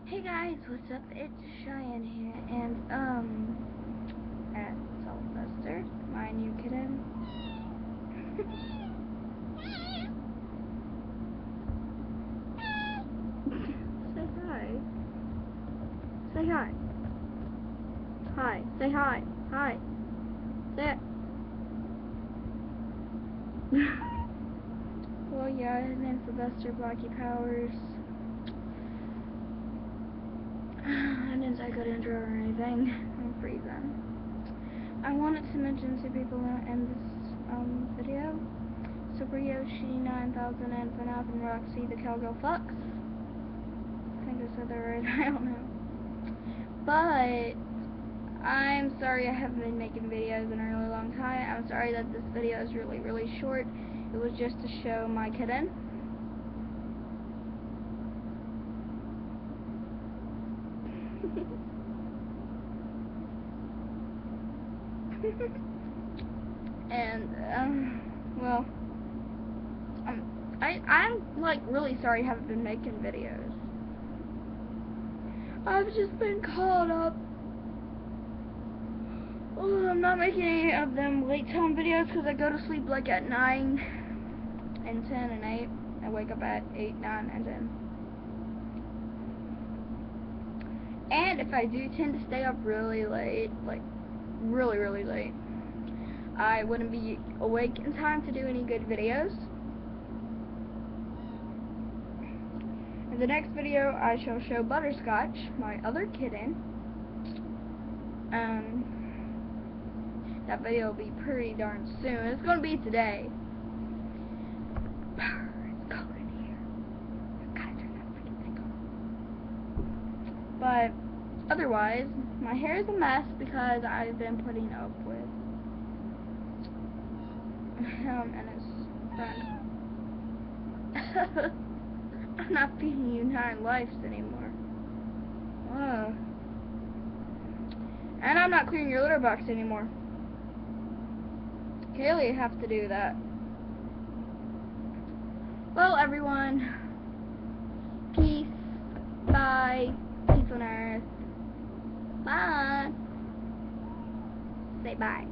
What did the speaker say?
Hey guys, what's up? It's Cheyenne here, and at Sylvester, my new kitten. Say hi. Say hi. Hi. Say hi. Hi. Say it. Well, yeah, his name's Sylvester Blocky Powers. I didn't say good intro or anything. I'm freezing. I wanted to mention two people in this video. Super Yoshi 9000 and FNAF and Roxy the Cowgirl Fox. I think I said that right. I don't know. But I'm sorry I haven't been making videos in a really long time. I'm sorry that this video is really short. It was just to show my kitten. And well, I'm like really sorry I haven't been making videos. I've just been caught up. Oh, I'm not making any of them late time videos because I go to sleep like at 9 and 10 and 8. I wake up at 8, 9, and 10. And if I do tend to stay up really late, like really late, I wouldn't be awake in time to do any good videos. In the next video, I shall show Butterscotch, my other kitten. That video will be pretty darn soon. It's gonna be today. It's cold in here. I gotta turn that freaking thing on. But otherwise, my hair is a mess because I've been putting up with him and his friend. I'm not feeding you 9 lives anymore. And I'm not clearing your litter box anymore. Kaylee have to do that. Well, everyone, peace, bye, peace on earth, bye, say bye.